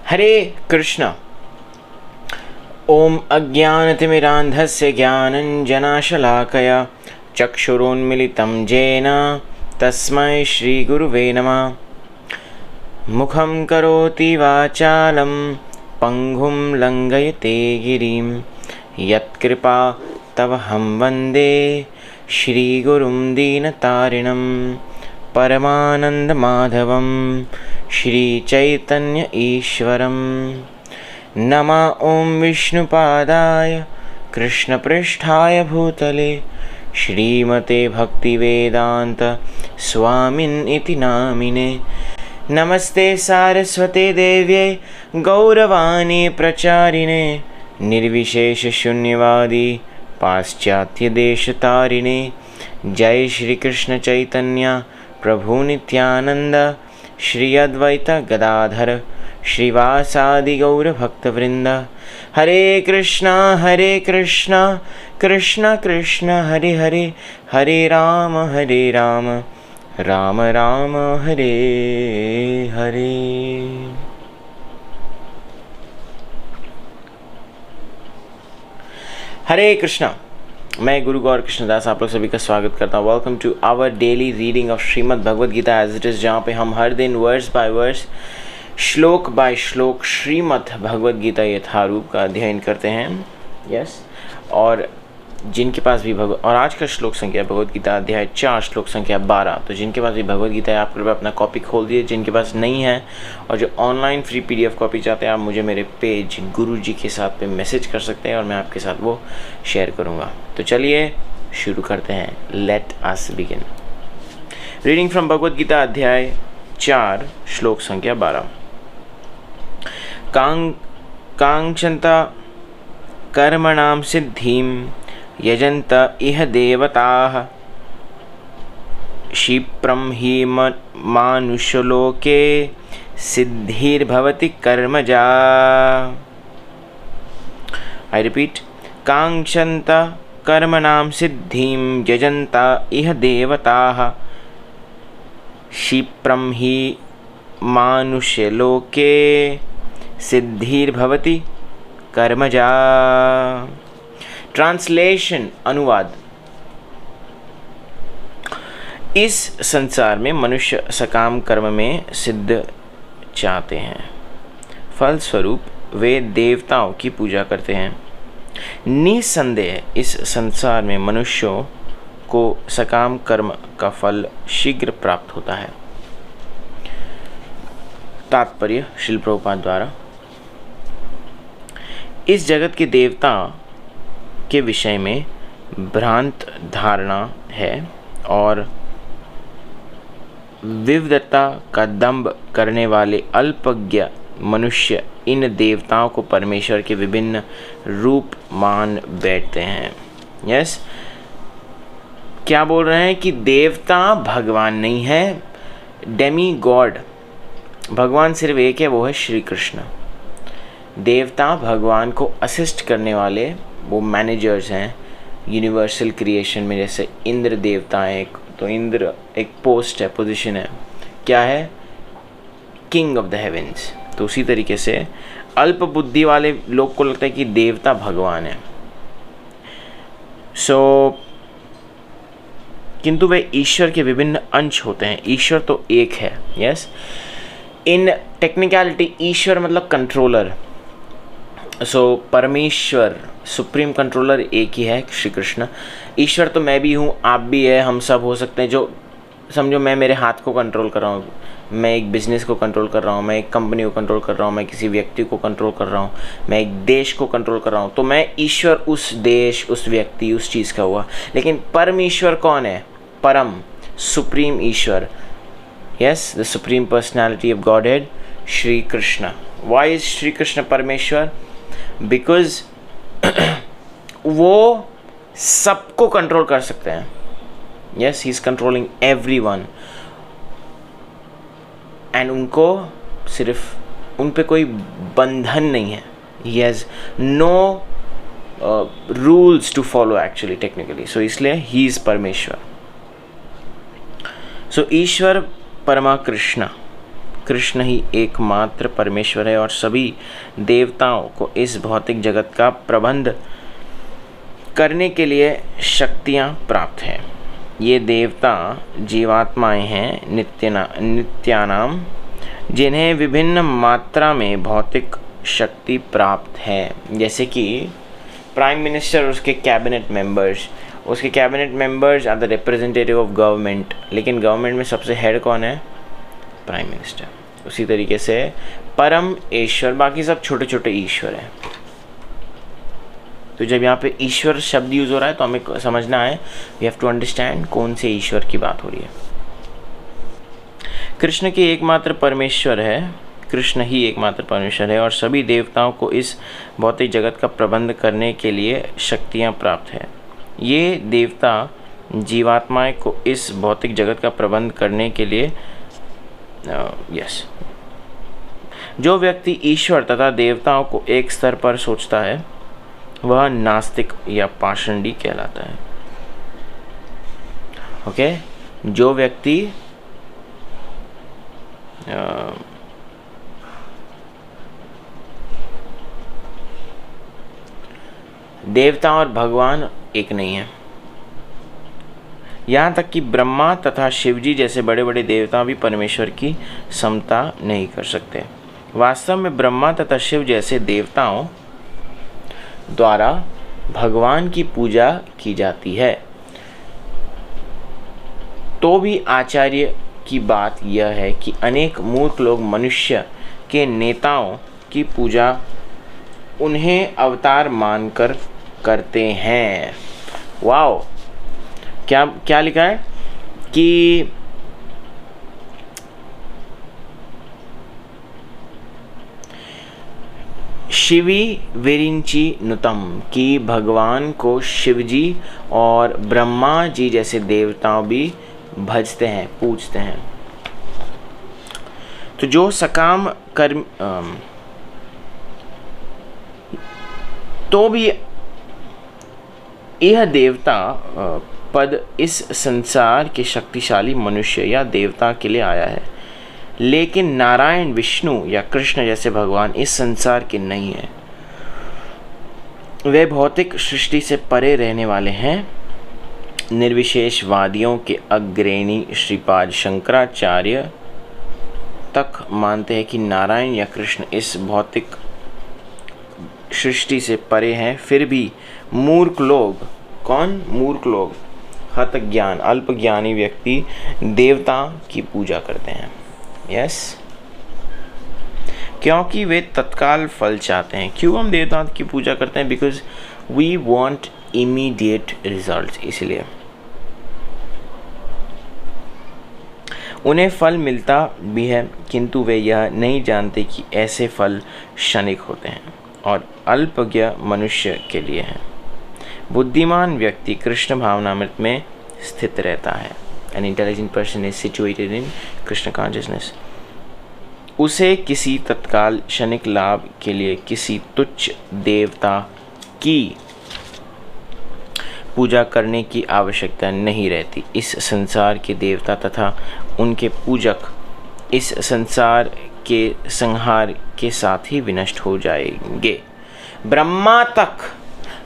हरे कृष्ण। ओम अज्ञानतिमिरान्धस्य ज्ञानञ्जनशलाकया चक्षुरुन्मिलितं येन तस्मै श्रीगुरुवे नमः। मुखं करोति वाचालं पङ्गुं लङ्घयते गिरिं यत्कृपा तवहं वन्दे श्रीगुरुं दीनतारिणं परमानन्दमाधवं श्रीचैतन्य ईश्वरं। नमः ॐ विष्णुपादाय कृष्णपृष्ठाय भूतले श्रीमते भक्तिवेदान्त स्वामिन् इति नामिने। नमस्ते सारस्वते देव्यै गौरवाणी प्रचारिणे निर्विशेषशून्यवादी पाश्चात्यदेशतारिणे। जय श्री कृष्ण चैतन्य प्रभु नित्यानंद श्री अद्वैत गदाधर श्रीवासादि गौर भक्तवृंद। हरे कृष्णा कृष्ण कृष्ण हरे हरे, हरे राम राम राम हरे हरे। हरे कृष्णा। मैं गुरु गौर कृष्णदास आप लोग सभी का स्वागत करता हूँ। Welcome to our daily reading of Shrimad Bhagavad Gita as it is, जहाँ पे हम हर दिन verse by verse, shloka by shloka Shrimad Bhagavad Gita यथारूप का अध्ययन करते हैं। यस और जिनके पास भी और आज का श्लोक संख्या भगवद गीता अध्याय 4 श्लोक संख्या 12। तो जिनके पास भी भगवद गीता है आप कृपया अपना कॉपी खोल दिए। जिनके पास नहीं है और जो ऑनलाइन फ्री PDF कॉपी चाहते हैं आप मुझे मेरे पेज गुरु जी के साथ पे मैसेज कर सकते हैं और मैं आपके साथ वो शेयर करूँगा। तो चलिए शुरू करते हैं। Let us begin. Reading from Bhagavad Gita अध्याय 4 श्लोक संख्या 12। कांक्षन्ता कर्मणां सिद्धिं यजन्त इह देवताः क्षिप्रं हि मानुषलोके सिद्धिर्भवति कर्मजा। I repeat. कांक्षन्त कर्मणां सिद्धिं यजन्त इह देवताः क्षिप्रं हि मानुषलोके सिद्धिर्भवति कर्मजा। ट्रांसलेशन अनुवाद। इस संसार में मनुष्य सकाम कर्म में सिद्ध चाहते हैं, फलस्वरूप वे देवताओं की पूजा करते हैं। निसंदेह इस संसार में मनुष्यों को सकाम कर्म का फल शीघ्र प्राप्त होता है। तात्पर्य श्रील प्रभुपाद द्वारा। इस जगत के देवता के विषय में भ्रांत धारणा है और विविधता का दंभ करने वाले अल्पज्ञ मनुष्य इन देवताओं को परमेश्वर के विभिन्न रूप मान बैठते हैं। यस क्या बोल रहे हैं कि देवता भगवान नहीं है, डेमी गॉड भगवान सिर्फ एक है, वो है श्री कृष्ण। देवता भगवान को असिस्ट करने वाले वो मैनेजर्स हैं यूनिवर्सल क्रिएशन में। जैसे इंद्र देवता है एक, तो इंद्र एक पोस्ट है, पोजीशन है, क्या है, किंग ऑफ द हेवेंस। तो उसी तरीके से अल्प बुद्धि वाले लोग को लगता है कि देवता भगवान है। किंतु वे ईश्वर के विभिन्न अंश होते हैं। ईश्वर तो एक है। यस इन टेक्निकलिटी ईश्वर मतलब कंट्रोलर। परमेश्वर सुप्रीम कंट्रोलर एक ही है, श्री कृष्ण। ईश्वर तो मैं भी हूँ, आप भी है, हम सब हो सकते हैं। जो समझो मैं मेरे हाथ को कंट्रोल कर रहा हूँ, मैं एक बिजनेस को कंट्रोल कर रहा हूँ, मैं एक कंपनी को कंट्रोल कर रहा हूँ, मैं किसी व्यक्ति को कंट्रोल कर रहा हूँ, मैं एक देश को कंट्रोल कर रहा हूँ। तो मैं ईश्वर उस देश, उस व्यक्ति, उस चीज़ का हुआ। लेकिन परमेश्वर कौन है? परम सुप्रीम ईश्वर। Yes the supreme personality of godhead Shri Krishna. Why is Shri Krishna परमेश्वर? बिकॉज वो सबको कंट्रोल कर सकते हैं। Yes he is controlling everyone and उनको सिर्फ उन पे कोई बंधन नहीं है। He has no rules to follow actually technically. So इसलिए ही इज परमेश्वर। सो ईश्वर परमा कृष्ण कृष्ण ही एकमात्र परमेश्वर है और सभी देवताओं को इस भौतिक जगत का प्रबंध करने के लिए शक्तियाँ प्राप्त हैं। ये देवता जीवात्माएं हैं नित्यानाम, जिन्हें विभिन्न मात्रा में भौतिक शक्ति प्राप्त है। जैसे कि प्राइम मिनिस्टर और उसके cabinet members are the representative of government, लेकिन गवर्नमेंट में सबसे हेड कौन है? Prime minister. उसी तरीके से परम ईश्वर, बाकी सब छोटे छोटे ईश्वर हैं। तो जब यहाँ पे ईश्वर शब्द यूज हो रहा है तो हमें समझना है, वी हैव टू अंडरस्टैंड कौन से ईश्वर की बात हो रही है। कृष्ण ही एकमात्र परमेश्वर है और सभी देवताओं को इस भौतिक जगत का प्रबंध करने के लिए शक्तियाँ प्राप्त है। ये देवता जीवात्माएं को इस भौतिक जगत का प्रबंध करने के लिए जो व्यक्ति ईश्वर तथा देवताओं को एक स्तर पर सोचता है वह नास्तिक या पाषंडी कहलाता है। ओके, जो व्यक्ति देवता और भगवान एक नहीं है। यहाँ तक कि ब्रह्मा तथा शिवजी जैसे बड़े बड़े देवता भी परमेश्वर की समता नहीं कर सकते। वास्तव में ब्रह्मा तथा शिव जैसे देवताओं द्वारा भगवान की पूजा की जाती है। तो भी आचार्य की बात यह है कि अनेक मूर्ख लोग मनुष्य के नेताओं की पूजा उन्हें अवतार मानकर करते हैं। वाओ, क्या लिखा है कि शिवी विरिंची नुतम, कि भगवान को शिवजी और ब्रह्मा जी जैसे देवताओं भी भजते हैं, पूजते हैं। तो जो सकाम कर्म तो भी यह देवता पद इस संसार के शक्तिशाली मनुष्य या देवता के लिए आया है, लेकिन नारायण, विष्णु या कृष्ण जैसे भगवान इस संसार के नहीं हैं। वे भौतिक सृष्टि से परे रहने वाले हैं। निर्विशेषवादियों के अग्रणी श्रीपाद शंकराचार्य तक मानते हैं कि नारायण या कृष्ण इस भौतिक सृष्टि से परे हैं। फिर भी मूर्ख लोग, हत ज्ञान, अल्प ज्ञानी व्यक्ति देवता की पूजा करते हैं। यस, क्योंकि वे तत्काल फल चाहते हैं। क्यों हम देवता की पूजा करते हैं? Because we want immediate result. इसलिए उन्हें फल मिलता भी है, किंतु वे यह नहीं जानते कि ऐसे फल क्षणिक होते हैं और अल्पज्ञ मनुष्य के लिए हैं। बुद्धिमान व्यक्ति कृष्ण भावनामृत में स्थित रहता है। An intelligent person is situated in Krishna consciousness. उसे किसी तत्काल क्षणिक लाभ के लिए किसी तुच्छ देवता की पूजा करने की आवश्यकता नहीं रहती। इस संसार के देवता तथा उनके पूजक इस संसार के संहार के साथ ही विनष्ट हो जाएंगे। ब्रह्मा तक,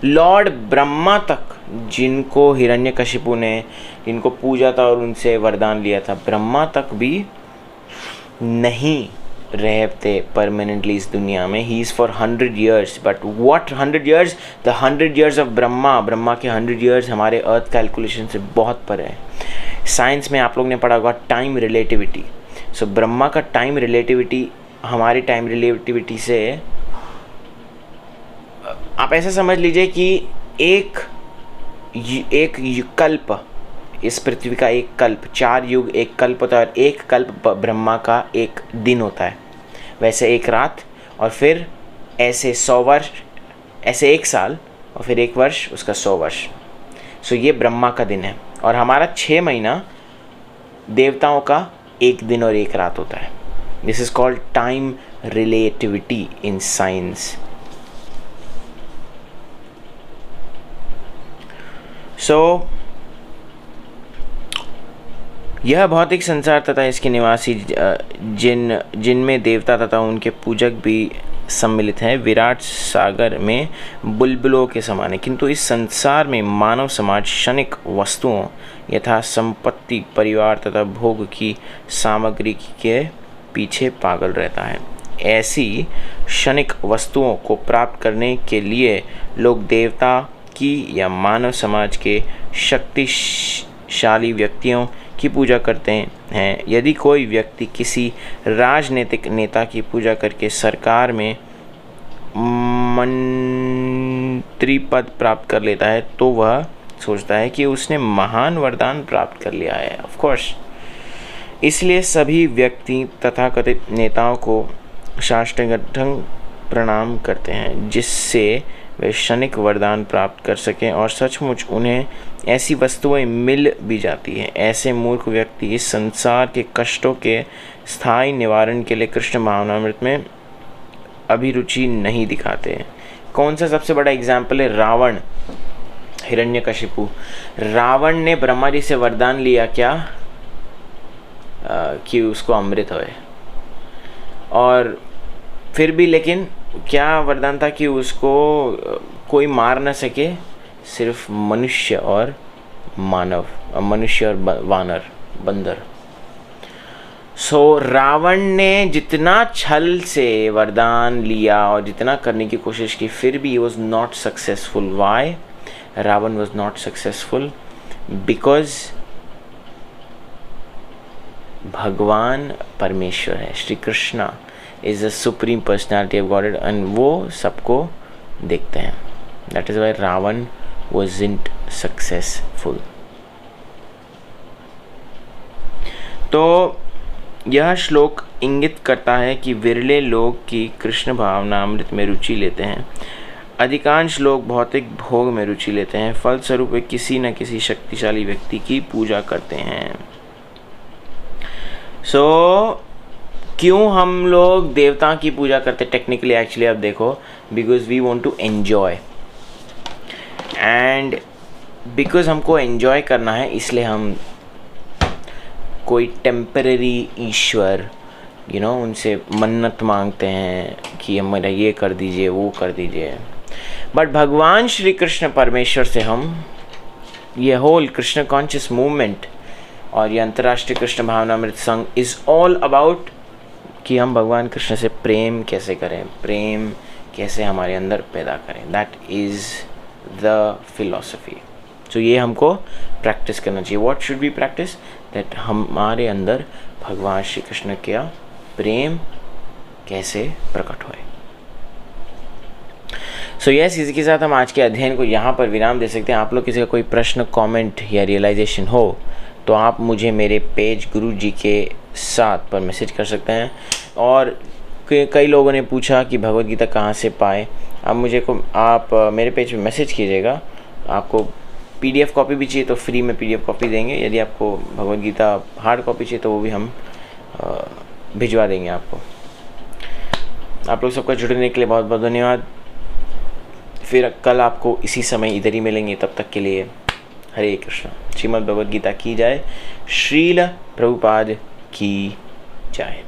लॉर्ड ब्रह्मा तक, जिनको हिरण्यकशिपु ने जिनको पूजा था और उनसे वरदान लिया था, ब्रह्मा तक भी नहीं रहते परमानेंटली इस दुनिया में। He is for 100 years, but what 100 years? The 100 years of Brahma के 100 years हमारे अर्थ कैलकुलेशन से बहुत परे है। साइंस में आप लोग ने पढ़ा होगा टाइम रिलेटिविटी। सो ब्रह्मा का टाइम रिलेटिविटी हमारी टाइम रिलेटिविटी से, आप ऐसा समझ लीजिए कि एक कल्प, इस पृथ्वी का एक कल्प, 4 युग एक कल्प होता है और एक कल्प ब्रह्मा का एक दिन होता है। वैसे एक रात, और फिर ऐसे 100 वर्ष, ऐसे 1 साल, और फिर 1 वर्ष उसका 100 वर्ष। सो ये ब्रह्मा का दिन है और हमारा 6 महीना देवताओं का 1 दिन और 1 रात होता है। This is called time relativity in science. So यह भौतिक संसार तथा इसके निवासी जिनमें देवता तथा उनके पूजक भी सम्मिलित हैं विराट सागर में बुलबुलों के समान है, किंतु इस संसार में मानव समाज क्षणिक वस्तुओं यथा संपत्ति, परिवार तथा भोग की सामग्री के पीछे पागल रहता है। ऐसी क्षणिक वस्तुओं को प्राप्त करने के लिए लोग देवता की या मानव समाज के शक्तिशाली व्यक्तियों की पूजा करते हैं। यदि कोई व्यक्ति किसी राजनीतिक नेता की पूजा करके सरकार में मंत्री पद प्राप्त कर लेता है तो वह सोचता है कि उसने महान वरदान प्राप्त कर लिया है। ऑफ कोर्स, इसलिए सभी व्यक्ति तथाकथित नेताओं को साष्टांग प्रणाम करते हैं जिससे वे क्षणिक वरदान प्राप्त कर सकें, और सचमुच उन्हें ऐसी वस्तुएं मिल भी जाती हैं। ऐसे मूर्ख व्यक्ति इस संसार के कष्टों के स्थायी निवारण के लिए कृष्ण भावनामृत में अभिरुचि नहीं दिखाते। कौन सा सबसे बड़ा एग्जाम्पल है? रावण, हिरण्यकशिपु। रावण ने ब्रह्मा जी से वरदान लिया क्या? कि उसको अमृत होए, और फिर भी लेकिन क्या वरदान था कि उसको कोई मार न सके, सिर्फ मनुष्य और मानव, मनुष्य और वानर, बंदर। सो रावण ने जितना छल से वरदान लिया और जितना करने की कोशिश की, फिर भी he was not successful. Why? Ravan was not successful because भगवान परमेश्वर है, Shri Krishna is the supreme personality of God, and वो सबको देखते हैं। That is why Ravan wasn't successful. तो यह श्लोक इंगित करता है कि विरले लोग की कृष्ण भावनामृत में रुचि लेते हैं। अधिकांश लोग भौतिक भोग में रुचि लेते हैं, फलस्वरूप वे किसी न किसी शक्तिशाली व्यक्ति की पूजा करते हैं। क्यों हम लोग देवता की पूजा करते? टेक्निकली एक्चुअली आप देखो, because we want to enjoy, and because हमको एन्जॉय करना है, इसलिए हम कोई टेम्पररी ईश्वर उनसे मन्नत मांगते हैं कि हमारा ये कर दीजिए, वो कर दीजिए। बट भगवान श्री कृष्ण परमेश्वर से हम ये होल कृष्ण कॉन्शियस मूवमेंट और ये अंतर्राष्ट्रीय कृष्ण भावनामृत संघ इज़ ऑल अबाउट कि हम भगवान कृष्ण से प्रेम कैसे करें, प्रेम कैसे हमारे अंदर पैदा करें। That is the philosophy. तो ये हमको प्रैक्टिस करना चाहिए। What should be practice? That हमारे अंदर भगवान श्री कृष्ण का प्रेम कैसे प्रकट होए। सो यस, इसी के साथ हम आज के अध्ययन को यहाँ पर विराम दे सकते हैं। आप लोग किसी का कोई प्रश्न, कमेंट या रियलाइजेशन हो तो आप मुझे मेरे पेज गुरु जी के साथ पर मैसेज कर सकते हैं। और कई लोगों ने पूछा कि भगवद गीता कहाँ से पाए। आप मेरे पेज पे मैसेज कीजिएगा। आपको PDF कॉपी भी चाहिए तो फ्री में PDF कॉपी देंगे। यदि आपको भगवद गीता हार्ड कॉपी चाहिए तो वो भी हम भिजवा देंगे आपको। आप लोग सबका जुड़ने के लिए बहुत बहुत धन्यवाद। फिर कल आपको इसी समय इधर ही मिलेंगे। तब तक के लिए हरे कृष्ण। श्रीमद् भगवद गीता की जय। श्रील प्रभुपाद की जय।